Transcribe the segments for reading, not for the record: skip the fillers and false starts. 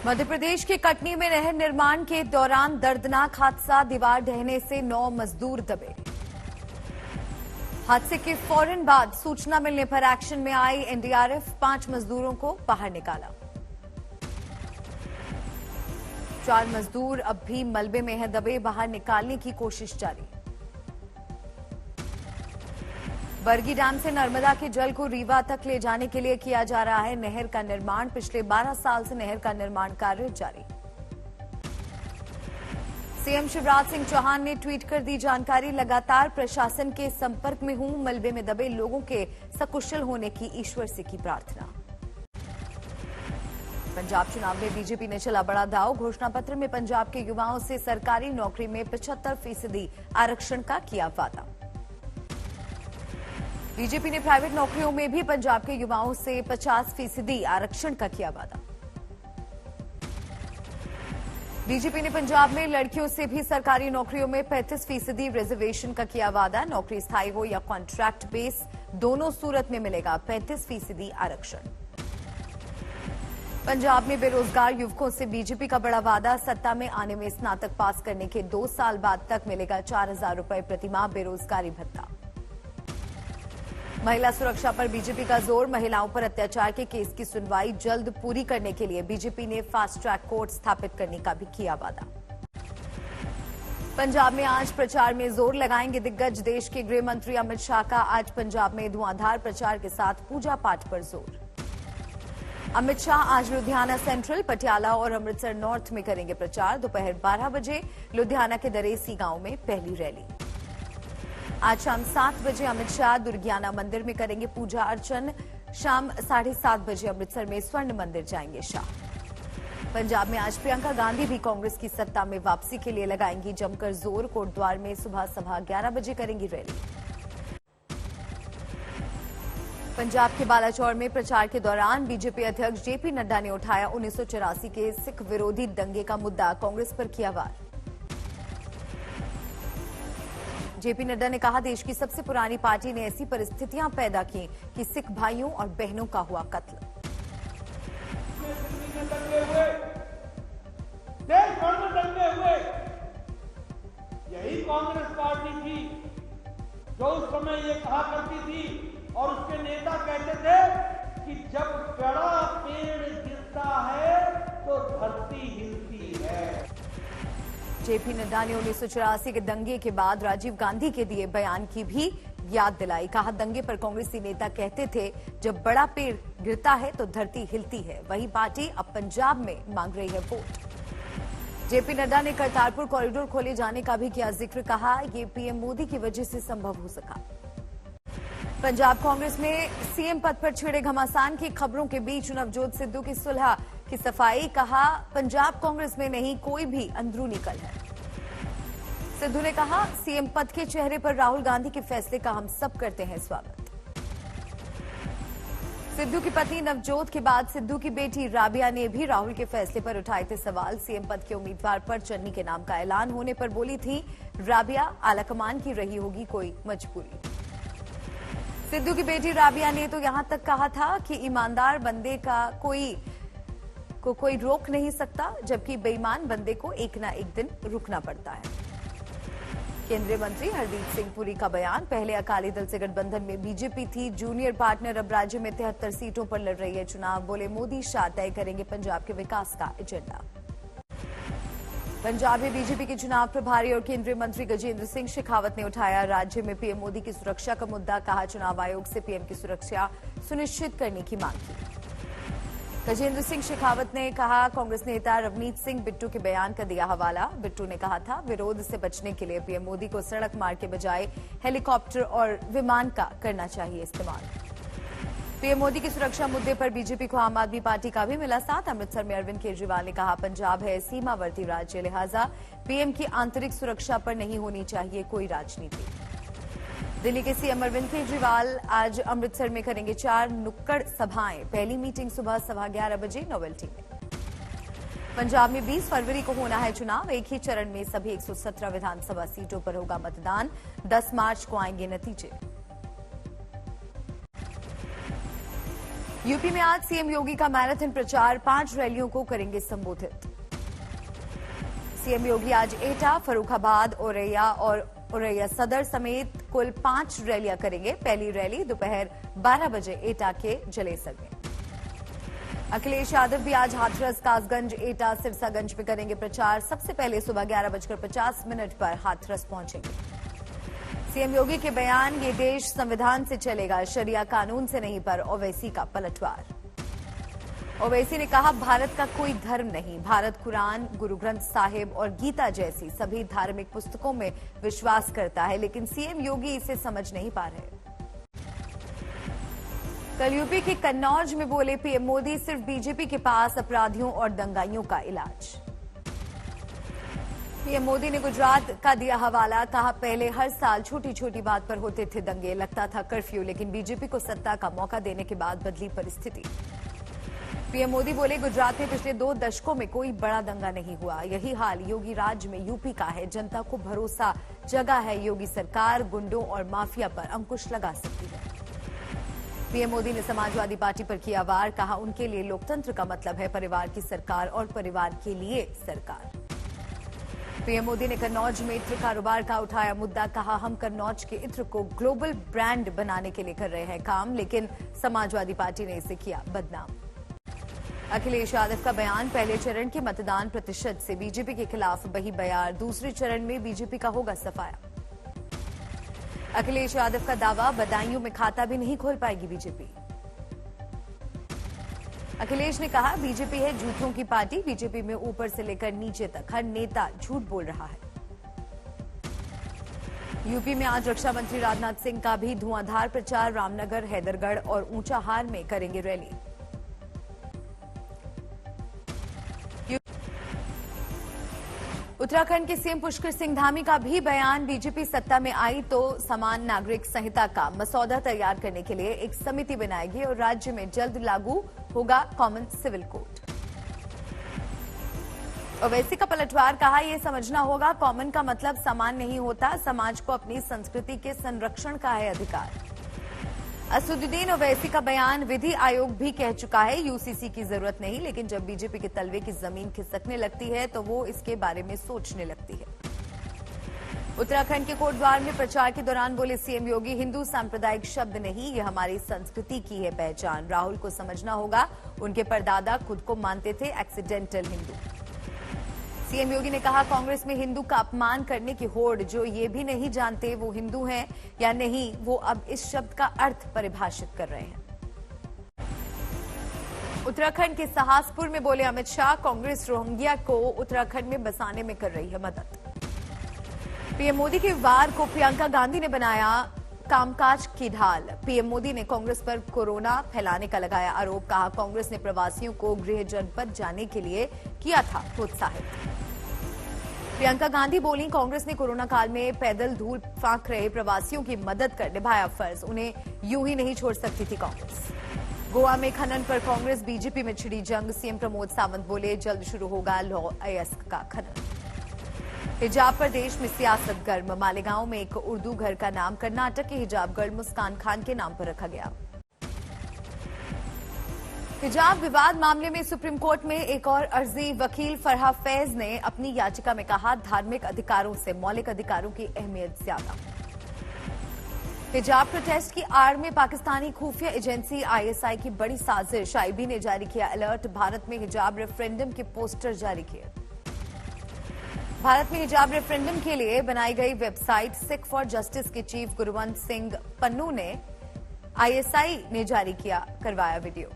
मध्य प्रदेश के कटनी में नहर निर्माण के दौरान दर्दनाक हादसा, दीवार ढहने से 9 मजदूर दबे। हादसे के फौरन बाद सूचना मिलने पर एक्शन में आई एनडीआरएफ, 5 मजदूरों को बाहर निकाला। 4 मजदूर अब भी मलबे में हैं दबे, बाहर निकालने की कोशिश जारी। बरगी डैम से नर्मदा के जल को रीवा तक ले जाने के लिए किया जा रहा है नहर का निर्माण। पिछले 12 साल से नहर का निर्माण कार्य जारी। सीएम शिवराज सिंह चौहान ने ट्वीट कर दी जानकारी, लगातार प्रशासन के संपर्क में हूं, मलबे में दबे लोगों के सकुशल होने की ईश्वर से की प्रार्थना। पंजाब चुनाव में बीजेपी ने चला बड़ा दांव, घोषणा पत्र में पंजाब के युवाओं से सरकारी नौकरी में 75% आरक्षण का किया वादा। बीजेपी ने प्राइवेट नौकरियों में भी पंजाब के युवाओं से 50% आरक्षण का किया वादा। बीजेपी ने पंजाब में लड़कियों से भी सरकारी नौकरियों में 35% रिजर्वेशन का किया वादा। नौकरी स्थायी हो या कॉन्ट्रैक्ट बेस, दोनों सूरत में मिलेगा 35% आरक्षण। पंजाब में बेरोजगार युवकों से बीजेपी का बड़ा वादा, सत्ता में आने में स्नातक पास करने के 2 साल बाद तक मिलेगा 4,000 रुपए प्रतिमाह बेरोजगारी भत्ता। महिला सुरक्षा पर बीजेपी का जोर, महिलाओं पर अत्याचार के केस की सुनवाई जल्द पूरी करने के लिए बीजेपी ने फास्ट ट्रैक कोर्ट स्थापित करने का भी किया वादा। पंजाब में आज प्रचार में जोर लगाएंगे दिग्गज, देश के गृह मंत्री अमित शाह का आज पंजाब में धुआंधार प्रचार के साथ पूजा पाठ पर जोर। अमित शाह आज लुधियाना सेंट्रल, पटियाला और अमृतसर नॉर्थ में करेंगे प्रचार। दोपहर 12 बजे लुधियाना के दरेसी गांव में पहली रैली। आज शाम 7 बजे अमित शाह दुर्गियाना मंदिर में करेंगे पूजा अर्चन। शाम 7:30 बजे अमृतसर में स्वर्ण मंदिर जाएंगे शाह। पंजाब में आज प्रियंका गांधी भी कांग्रेस की सत्ता में वापसी के लिए लगाएंगी जमकर जोर। कोटद्वार में सुबह सवा 11 बजे करेंगी रैली। पंजाब के बालाचौर में प्रचार के दौरान बीजेपी अध्यक्ष जेपी नड्डा ने उठाया 1984 के सिख विरोधी दंगे का मुद्दा, कांग्रेस पर किया वार। जेपी नड्डा ने कहा, देश की सबसे पुरानी पार्टी ने ऐसी परिस्थितियां पैदा की कि सिख भाइयों और बहनों का हुआ कत्ल। देश भर में दंगे हुए, यही कांग्रेस पार्टी थी जो उस समय ये कहा करती थी और उसके नेता कहते थे कि जब बड़ा पेड़ गिरता है तो धरती हिलती है। जेपी नड्डा ने 1984 के दंगे के बाद राजीव गांधी के दिए बयान की भी याद दिलाई। कहा, दंगे पर कांग्रेसी नेता कहते थे जब बड़ा पेड़ गिरता है तो धरती हिलती है। वही पार्टी अब पंजाब में मांग रही है वोट। जेपी नड्डा ने करतारपुर कॉरिडोर खोले जाने का भी किया जिक्र। कहा, ये पीएम मोदी की वजह से संभव हो सका। पंजाब कांग्रेस में सीएम पद पर छिड़े घमासान की खबरों के बीच नवजोत सिद्धू की सुलह की सफाई। कहा, पंजाब कांग्रेस में नहीं कोई भी अंदरूनी कल है। सिद्धू ने कहा, सीएम पद के चेहरे पर राहुल गांधी के फैसले का हम सब करते हैं स्वागत। सिद्धू की पत्नी नवजोत के बाद सिद्धू की बेटी राबिया ने भी राहुल के फैसले पर उठाए थे सवाल। सीएम पद के उम्मीदवार पर चन्नी के नाम का ऐलान होने पर बोली थी राबिया, आलाकमान की रही होगी कोई मजबूरी। सिद्धू की बेटी राबिया ने तो यहां तक कहा था कि ईमानदार बंदे का कोई रोक नहीं सकता, जबकि बेईमान बंदे को एक ना एक दिन रुकना पड़ता है। केंद्रीय मंत्री हरदीप सिंह पुरी का बयान, पहले अकाली दल से गठबंधन में बीजेपी थी, जूनियर पार्टनर अब राज्य में 73 सीटों पर लड़ रही है चुनाव। बोले, मोदी शाह तय करेंगे पंजाब के विकास का एजेंडा। पंजाब में बीजेपी के चुनाव प्रभारी और केंद्रीय मंत्री गजेंद्र सिंह शेखावत ने उठाया राज्य में पीएम मोदी की सुरक्षा का मुद्दा। कहा, चुनाव आयोग से पीएम की सुरक्षा सुनिश्चित करने की मांग की। गजेंद्र सिंह शेखावत ने कहा, कांग्रेस नेता रवनीत सिंह बिट्टू के बयान का दिया हवाला। बिट्टू ने कहा था, विरोध से बचने के लिए पीएम मोदी को सड़क मार्ग के बजाय हेलीकॉप्टर और विमान का करना चाहिए इस्तेमाल। पीएम मोदी की सुरक्षा मुद्दे पर बीजेपी को आम आदमी पार्टी का भी मिला साथ। अमृतसर में अरविंद केजरीवाल ने कहा, पंजाब है सीमावर्ती राज्य, लिहाजा पीएम की आंतरिक सुरक्षा पर नहीं होनी चाहिए कोई राजनीति। दिल्ली के सीएम अरविंद केजरीवाल आज अमृतसर में करेंगे 4 नुक्कड़ सभाएं। पहली मीटिंग सुबह सवा 11 बजे नोवेल्टी में। पंजाब में 20 फरवरी को होना है चुनाव, एक ही चरण में सभी 117 विधानसभा सीटों पर होगा मतदान। 10 मार्च को आएंगे नतीजे। यूपी में आज सीएम योगी का मैराथन प्रचार, 5 रैलियों को करेंगे संबोधित। सीएम योगी आज एटा, फर्रुखाबाद, औरैया और औरैया सदर समेत कुल 5 रैलियां करेंगे। पहली रैली दोपहर 12 बजे एटा के जलेसर में। अखिलेश यादव भी आज हाथरस, कासगंज, एटा, सिरसागंज में करेंगे प्रचार। सबसे पहले सुबह 11:50 पर हाथरस पहुंचेंगे। सीएम योगी के बयान, ये देश संविधान से चलेगा, शरिया कानून से नहीं, पर ओवैसी का पलटवार। ओवैसी ने कहा, भारत का कोई धर्म नहीं, भारत कुरान, गुरु ग्रंथ साहिब और गीता जैसी सभी धार्मिक पुस्तकों में विश्वास करता है, लेकिन सीएम योगी इसे समझ नहीं पा रहे। कल यूपी के कन्नौज में बोले पीएम मोदी, सिर्फ बीजेपी के पास अपराधियों और दंगाइयों का इलाज। पीएम मोदी ने गुजरात का दिया हवाला, कहा, पहले हर साल छोटी छोटी बात पर होते थे दंगे, लगता था कर्फ्यू, लेकिन बीजेपी को सत्ता का मौका देने के बाद बदली परिस्थिति। पीएम मोदी बोले, गुजरात में पिछले 2 दशकों में कोई बड़ा दंगा नहीं हुआ, यही हाल योगी राज में यूपी का है। जनता को भरोसा जगा है, योगी सरकार गुंडों और माफिया पर अंकुश लगा सकती है। पीएम मोदी ने समाजवादी पार्टी पर किया वार, कहा, उनके लिए लोकतंत्र का मतलब है परिवार की सरकार और परिवार के लिए सरकार। पीएम मोदी ने कन्नौज में इत्र कारोबार का उठाया मुद्दा, कहा, हम कन्नौज के इत्र को ग्लोबल ब्रांड बनाने के लिए कर रहे हैं काम, लेकिन समाजवादी पार्टी ने इसे किया बदनाम। अखिलेश यादव का बयान, पहले चरण के मतदान प्रतिशत से बीजेपी के खिलाफ बही बयार, दूसरे चरण में बीजेपी का होगा सफाया। अखिलेश यादव का दावा, बदायूं में खाता भी नहीं खोल पाएगी बीजेपी। अखिलेश ने कहा, बीजेपी है झूठों की पार्टी, बीजेपी में ऊपर से लेकर नीचे तक हर नेता झूठ बोल रहा है। यूपी में आज रक्षा मंत्री राजनाथ सिंह का भी धुआंधार प्रचार, रामनगर, हैदरगढ़ और ऊंचाहार में करेंगे रैली। उत्तराखंड के सीएम पुष्कर सिंह धामी का भी बयान, बीजेपी सत्ता में आई तो समान नागरिक संहिता का मसौदा तैयार करने के लिए एक समिति बनाएगी और राज्य में जल्द लागू होगा कॉमन सिविल कोड। ओवैसी का पलटवार, कहा, यह समझना होगा कॉमन का मतलब समान नहीं होता, समाज को अपनी संस्कृति के संरक्षण का है अधिकार। असदुद्दीन ओवैसी का बयान, विधि आयोग भी कह चुका है यूसीसी की जरूरत नहीं, लेकिन जब बीजेपी के तलवे की जमीन खिसकने लगती है तो वो इसके बारे में सोचने लगती है। उत्तराखंड के कोटद्वार में प्रचार के दौरान बोले सीएम योगी, हिंदू सांप्रदायिक शब्द नहीं, ये हमारी संस्कृति की है पहचान। राहुल को समझना होगा, उनके परदादा खुद को मानते थे एक्सीडेंटल हिंदू। सीएम योगी ने कहा, कांग्रेस में हिंदू का अपमान करने की होड़, जो ये भी नहीं जानते वो हिंदू हैं या नहीं, वो अब इस शब्द का अर्थ परिभाषित कर रहे हैं। उत्तराखंड के सहासपुर में बोले अमित शाह, कांग्रेस रोहिंग्या को उत्तराखंड में बसाने में कर रही है मदद। पीएम मोदी के वार को प्रियंका गांधी ने बनाया कामकाज की ढाल। पीएम मोदी ने कांग्रेस पर कोरोना फैलाने का लगाया आरोप, कहा, कांग्रेस ने प्रवासियों को गृह जनपद जाने के लिए किया था प्रोत्साहित। प्रियंका गांधी बोली, कांग्रेस ने कोरोना काल में पैदल धूल फांक रहे प्रवासियों की मदद कर निभाया फर्ज, उन्हें यूं ही नहीं छोड़ सकती थी कांग्रेस। गोवा में खनन पर कांग्रेस बीजेपी में छिड़ी जंग, सीएम प्रमोद सावंत बोले, जल्द शुरू होगा लॉ अयस्क का खनन। हिजाब पर देश में सियासत गर्म, मालेगांव में एक उर्दू घर का नाम कर्नाटक के हिजाब गर्ल मुस्कान खान के नाम पर रखा गया। हिजाब विवाद मामले में सुप्रीम कोर्ट में एक और अर्जी, वकील फरहा फैज ने अपनी याचिका में कहा, धार्मिक अधिकारों से मौलिक अधिकारों की अहमियत ज्यादा। हिजाब प्रोटेस्ट की आड़ में पाकिस्तानी खुफिया एजेंसी आईएसआई की बड़ी साजिश, आईबी ने जारी किया अलर्ट, भारत में हिजाब रेफरेंडम के पोस्टर जारी किए। भारत में हिजाब रेफरेंडम के लिए बनाई गई वेबसाइट सिख फॉर जस्टिस के चीफ गुरवंत सिंह पन्नू ने आईएसआई ने जारी करवाया वीडियो।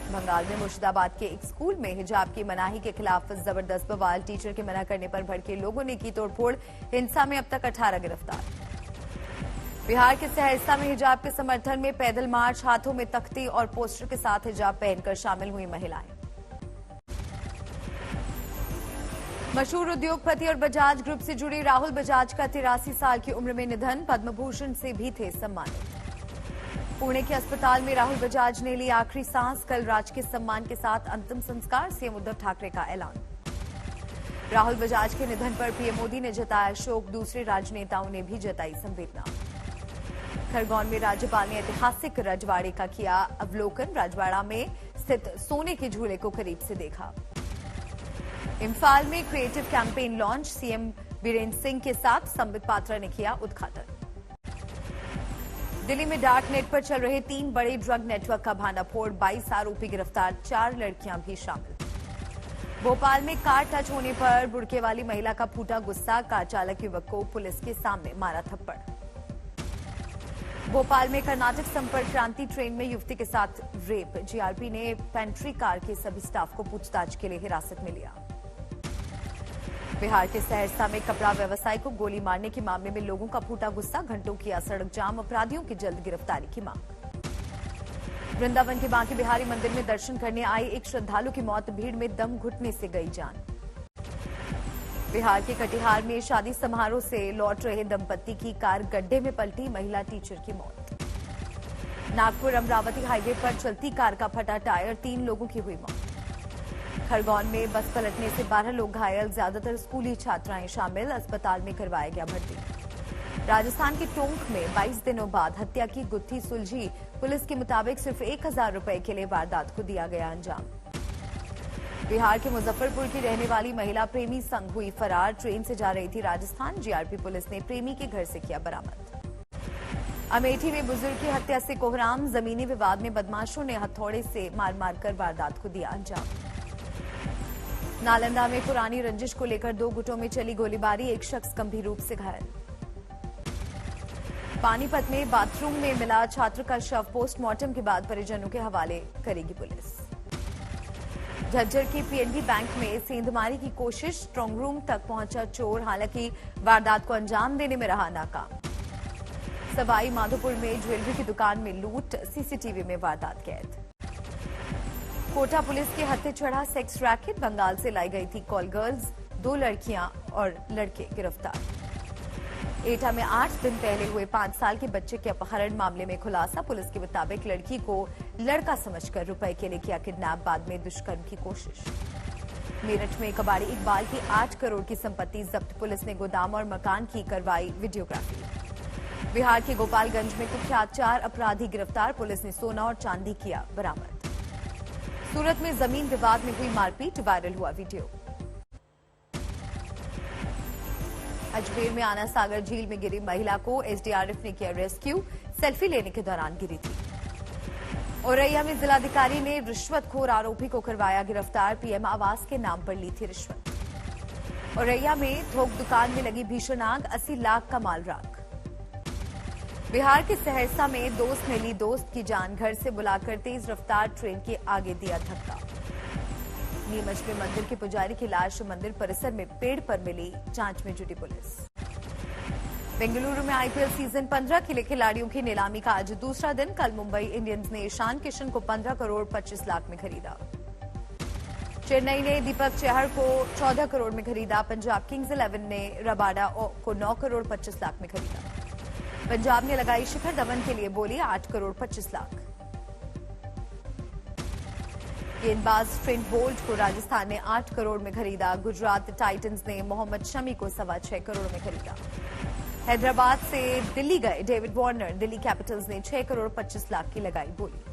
बंगाल में मुर्शिदाबाद के एक स्कूल में हिजाब की मनाही के खिलाफ जबरदस्त बवाल, टीचर के मना करने पर भड़के लोगों ने की तोड़फोड़, हिंसा में अब तक 18 गिरफ्तार। बिहार के सहरसा में हिजाब के समर्थन में पैदल मार्च, हाथों में तख्ती और पोस्टर के साथ हिजाब पहनकर शामिल हुई महिलाएं। मशहूर उद्योगपति और बजाज ग्रुप से जुड़े राहुल बजाज का 83 साल की उम्र में निधन, पद्म भूषण से भी थे सम्मानित। पुणे के अस्पताल में राहुल बजाज ने ली आखिरी सांस, कल राजकीय सम्मान के साथ अंतिम संस्कार, सीएम उद्धव ठाकरे का ऐलान। राहुल बजाज के निधन पर पीएम मोदी ने जताया शोक, दूसरे राजनेताओं ने भी जताई संवेदना। खरगोन में राज्यपाल ने ऐतिहासिक रजवाड़े का किया अवलोकन। रजवाड़ा में स्थित सोने के झूले को करीब से देखा। इम्फाल में creative campaign launch. CM Birendra Singh के साथ संबित पात्रा ने किया उद्घाटन। दिल्ली में डार्क नेट पर चल रहे 3 बड़े ड्रग नेटवर्क का भांडाफोड़। 22 आरोपी गिरफ्तार, 4 लड़कियां भी शामिल। भोपाल में कार टच होने पर बुड़के वाली महिला का फूटा गुस्सा। कार चालक युवक को पुलिस के सामने मारा थप्पड़। भोपाल में कर्नाटक संपर्क क्रांति ट्रेन में युवती के साथ रेप। जीआरपी ने पेंट्री कार के सभी स्टाफ को पूछताछ के लिए हिरासत में लिया। बिहार के सहरसा में कपड़ा व्यवसायी को गोली मारने के मामले में लोगों का फूटा गुस्सा। घंटों किया सड़क जाम। अपराधियों की जल्द गिरफ्तारी की मांग। वृंदावन के बांके बिहारी मंदिर में दर्शन करने आई एक श्रद्धालु की मौत। भीड़ में दम घुटने से गई जान। बिहार के कटिहार में शादी समारोह से लौट रहे दंपत्ति की कार गड्ढे में पलटी। महिला टीचर की मौत। नागपुर अमरावती हाईवे पर चलती कार का फटा टायर। 3 लोगों की हुई मौत। खरगोन में बस पलटने से 12 लोग घायल। ज्यादातर स्कूली छात्राएं शामिल। अस्पताल में करवाया गया भर्ती। राजस्थान के टोंक में 22 दिनों बाद हत्या की गुत्थी सुलझी। पुलिस के मुताबिक सिर्फ 1000 रुपए के लिए वारदात को दिया गया अंजाम। बिहार के मुजफ्फरपुर की रहने वाली महिला प्रेमी संग हुई फरार। ट्रेन से जा रही थी राजस्थान। जीआरपी पुलिस ने प्रेमी के घर से किया बरामद। अमेठी में बुजुर्ग की हत्या से कोहराम। जमीनी विवाद में बदमाशों ने हथौड़े से मार मारकर वारदात को दिया अंजाम। नालंदा में पुरानी रंजिश को लेकर 2 गुटों में चली गोलीबारी। एक शख्स गंभीर रूप से घायल। पानीपत में बाथरूम में मिला छात्र का शव। पोस्टमार्टम के बाद परिजनों के हवाले करेगी पुलिस। झज्जर की पीएनबी बैंक में सेंधमारी की कोशिश। स्ट्रांग रूम तक पहुंचा चोर। हालांकि वारदात को अंजाम देने में रहा नाकाम। सवाई माधोपुर में ज्वेलरी की दुकान में लूट। सीसीटीवी में वारदात कैद। कोटा पुलिस के हत्थे चढ़ा सेक्स रैकेट। बंगाल से लाई गई थी कॉल गर्ल्स। 2 लड़कियां और लड़के गिरफ्तार। एटा में 8 दिन पहले हुए 5 साल के बच्चे के अपहरण मामले में खुलासा। पुलिस के मुताबिक लड़की को लड़का समझकर रुपए के लिए किया किडनैप। बाद में दुष्कर्म की कोशिश। मेरठ में कबाड़ी इकबाल की 8 करोड़ की संपत्ति जब्त। पुलिस ने गोदाम और मकान की करवाई वीडियोग्राफी। बिहार के गोपालगंज में कुख्यात 4 अपराधी गिरफ्तार। पुलिस ने सोना और चांदी किया बरामद। सूरत में जमीन विवाद में हुई मारपीट। वायरल हुआ वीडियो। अजमेर में आना सागर झील में गिरी महिला को एसडीआरएफ ने किया रेस्क्यू। सेल्फी लेने के दौरान गिरी थी। औरैया में जिलाधिकारी ने रिश्वतखोर आरोपी को करवाया गिरफ्तार। पीएम आवास के नाम पर ली थी रिश्वत। औरैया में थोक दुकान में लगी भीषण आग। 80 लाख का माल राख। बिहार के सहरसा में दोस्त ने ली दोस्त की जान। घर से बुलाकर तेज रफ्तार ट्रेन के आगे दिया धक्का। नीमच में मंदिर के पुजारी की लाश मंदिर परिसर में पेड़ पर मिली। जांच में जुटी पुलिस। बेंगलुरु में आईपीएल सीजन 15 के लिए खिलाड़ियों की नीलामी का आज दूसरा दिन। कल मुंबई इंडियंस ने ईशान किशन को 15 करोड़ 25 लाख में खरीदा। चेन्नई ने दीपक चहर को 14 करोड़ में खरीदा। पंजाब किंग्स 11 ने रबाडा को 9 करोड़ 25 लाख में खरीदा। पंजाब ने लगाई शिखर धवन के लिए बोली 8 करोड़ 25 लाख। गेंदबाज ट्रेंट बोल्ट को राजस्थान ने 8 करोड़ में खरीदा। गुजरात टाइटंस ने मोहम्मद शमी को 6.25 करोड़ में खरीदा। हैदराबाद से दिल्ली गए डेविड वार्नर। दिल्ली कैपिटल्स ने 6 करोड़ 25 लाख की लगाई बोली।